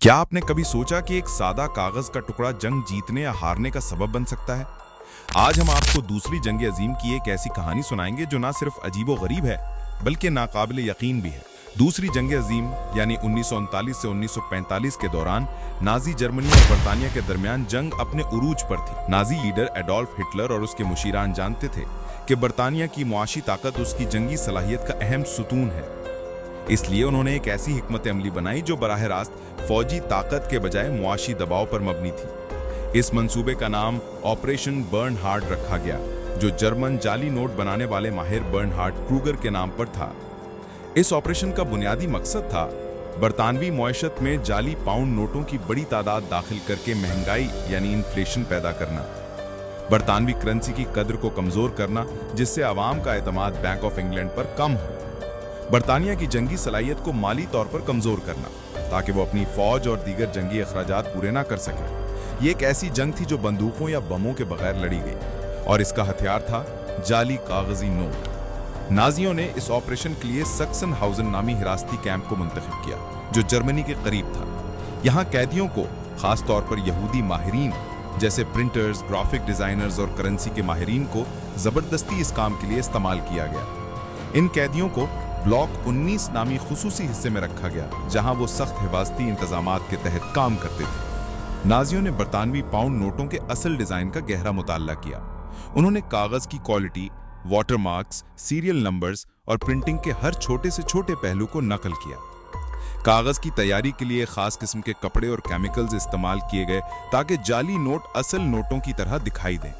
क्या आपने कभी सोचा कि एक सादा कागज का टुकड़ा जंग जीतने या हारने का सबब बन सकता है? आज हम आपको दूसरी जंग अजीम की एक ऐसी कहानी सुनाएंगे जो ना सिर्फ अजीबो-गरीब है बल्कि नाकाबिले यकीन भी है। दूसरी जंग अजीम यानी 1939 से 1945 के दौरान नाजी जर्मनी और बरतानिया के दरमियान जंग अपने उरूज पर थी। नाजी लीडर एडोल्फ हिटलर और उसके मुशीरान जानते थे कि बरतानिया की मुआशी ताकत उसकी जंगी सलाहियत का अहम सुतून है। इसलिए उन्होंने एक ऐसी हिकमत अमली बनाई जो बराह रास्त फौजी ताकत के बजाय मुआशी दबाव पर मबनी थी। इस मंसूबे का नाम ऑपरेशन बर्नहार्ड रखा गया, जो जर्मन जाली नोट बनाने वाले माहिर बर्नहार्ड क्रूगर के नाम पर था। इस ऑपरेशन का बुनियादी मकसद था बरतानवी मुआशत में जाली पाउंड नोटों की बड़ी तादाद दाखिल करके महंगाई यानी इन्फ्लेशन पैदा करना, बरतानवी करेंसी की कद्र को कमजोर करना जिससे आवाम का एतमाद बैंक ऑफ इंग्लैंड पर कम हो, बरतानिया की जंगी सलाहियत को माली तौर पर कमजोर करना ताकि वो अपनी फौज और दीगर जंगी अखराजात पूरे ना कर सके। ये एक ऐसी जंग थी जो बंदूकों या बमों के बगैर लड़ी गई और इसका हथियार था जाली कागजी नोट। नाजियों ने इस ऑपरेशन के लिए सक्सेनहाउज़न नामी हिरासती कैंप को मुंतखब किया जो जर्मनी के करीब था। यहाँ कैदियों को खास तौर पर यहूदी माहिरीन जैसे प्रिंटर्स, ग्राफिक डिजाइनर्स और करेंसी के माहिरीन को जबरदस्ती इस काम के लिए इस्तेमाल किया गया। इन कैदियों को ब्लॉक 19 नामी खुसूसी हिस्से में रखा गया जहां वो सख्त हिफाजती इंतजामात के तहत काम करते थे। नाजियों ने बरतानवी पाउंड नोटों के असल डिजाइन का गहरा मुताला किया। उन्होंने कागज की क्वालिटी, वाटरमार्क्स, सीरियल नंबर्स और प्रिंटिंग के हर छोटे से छोटे पहलू को नकल किया। कागज की तैयारी के लिए खास किस्म के कपड़े और केमिकल्स इस्तेमाल किए गए ताकि जाली नोट असल नोटों की तरह दिखाई दें।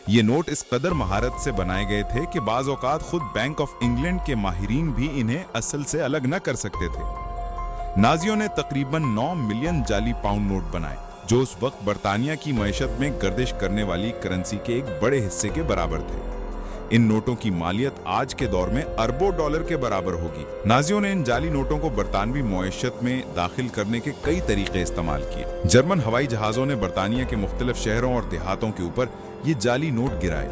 ये नोट इस कदर महारत से बनाए गए थे कि बाज़ औक़ात खुद बैंक ऑफ इंग्लैंड के माहिरीन भी इन्हें असल से अलग न कर सकते थे। नाजियों ने तकरीबन 9 मिलियन जाली पाउंड नोट बनाए जो उस वक्त बरतानिया की मईशत में गर्दिश करने वाली करेंसी के एक बड़े हिस्से के बराबर थे। इन नोटों की मालियत आज के दौर में अरबों डॉलर के बराबर होगी। नाजियों ने इन जाली नोटों को बरतानवी मईशत में दाखिल करने के कई तरीके इस्तेमाल किए। जर्मन हवाई जहाज़ों ने बरतानिया के मुख्तलिफ शहरों और देहातों के ऊपर ये जाली नोट गिराए।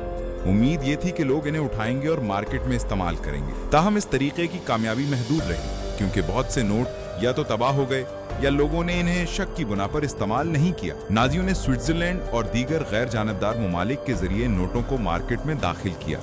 उम्मीद ये थी कि लोग इन्हें उठाएंगे और मार्केट में इस्तेमाल करेंगे। ताहम इस तरीके की कामयाबी महदूद रही क्योंकि बहुत से नोट या तो तबाह हो गए या लोगों ने इन्हें शक की बुना पर इस्तेमाल नहीं किया। नाजियों ने स्विट्जरलैंड और दीगर गैर जानबदार ममालिक के जरिए नोटों को मार्केट में दाखिल किया।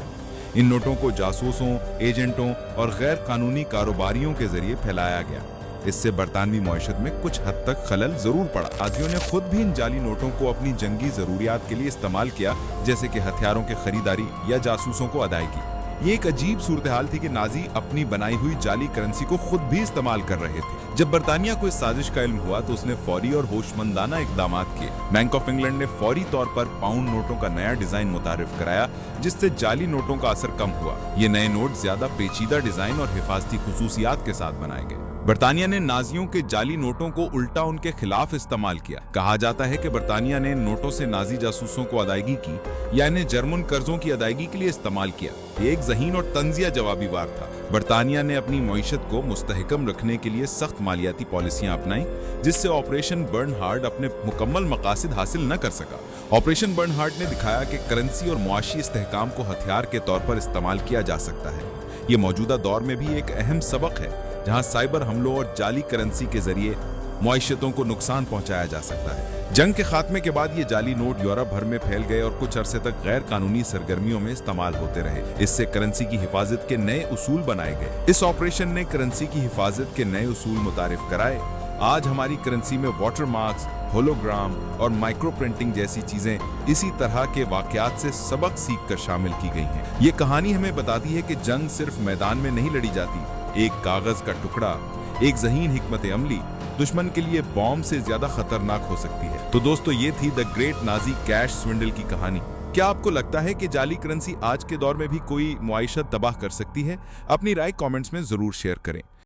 इन नोटों को जासूसों, एजेंटों और गैर कानूनी कारोबारियों के जरिए फैलाया गया। इससे बरतानवी मईशत में कुछ हद तक खलल जरूर पड़ा। नाजियों ने खुद भी इन जाली नोटों को अपनी जंगी जरूरियात के लिए इस्तेमाल किया, जैसे कि हथियारों की खरीदारी या जासूसों को अदायगी। ये एक अजीब सूरत हाल थी कि नाजी अपनी बनाई हुई जाली करेंसी को खुद भी इस्तेमाल कर रहे थे। जब बरतानिया को इस साजिश का इल्म हुआ तो उसने फौरी और होशमंदाना इकदाम किए। बैंक ऑफ इंग्लैंड ने फौरी तौर पर पाउंड नोटों का नया डिजाइन मुतारिफ कराया जिससे जाली नोटों का असर कम हुआ। ये नए नोट ज्यादा पेचीदा डिजाइन और हिफाजती खुसूसियात के साथ बनाए गए। बरतानिया ने नाजियों के जाली नोटों को उल्टा उनके खिलाफ इस्तेमाल किया। कहा जाता है कि बरतानिया ने नोटों से नाजी जासूसों को अदायगी की या इन्हें जर्मन कर्जों की अदायगी के लिए इस्तेमाल किया। ये एक ज़हीन और तंजिया जवाबी वार था। बरतानिया ने अपनी मईशत को मुस्तहकम रखने के लिए सख्त मालियाती पॉलिसियां अपनाई जिससे ऑपरेशन बर्नहार्ड अपने मुकम्मल मकासद हासिल न कर सका। ऑपरेशन बर्नहार्ड ने दिखाया कि करेंसी और मुआशी इस्तेहकाम को हथियार के तौर पर इस्तेमाल किया जा सकता है। ये मौजूदा दौर में भी एक अहम सबक है जहां साइबर हमलों और जाली करेंसी के जरिए मुआशतों को नुकसान पहुंचाया जा सकता है। जंग के खात्मे के बाद ये जाली नोट यूरोप भर में फैल गए और कुछ अरसे तक गैर कानूनी सरगर्मियों में इस्तेमाल होते रहे। इससे करेंसी की हिफाजत के नए उसूल बनाए गए। इस ऑपरेशन ने करेंसी की हिफाजत के नए उसूल मुतारिफ कराए। आज हमारी करेंसी में वाटरमार्क्स, होलोग्राम और माइक्रो प्रिंटिंग जैसी चीजें इसी तरह के वाकयात से सबक सीख कर शामिल की गई हैं। ये कहानी हमें बताती है कि जंग सिर्फ मैदान में नहीं लड़ी जाती। एक कागज का टुकड़ा, एक ज़हीन हिकमत अमली दुश्मन के लिए बॉम्ब से ज्यादा खतरनाक हो सकती है। तो दोस्तों, ये थी द ग्रेट नाजी कैश स्विंडल की कहानी। क्या आपको लगता है कि जाली करेंसी आज के दौर में भी कोई मुआइशत तबाह कर सकती है? अपनी राय कमेंट्स में जरूर शेयर करें।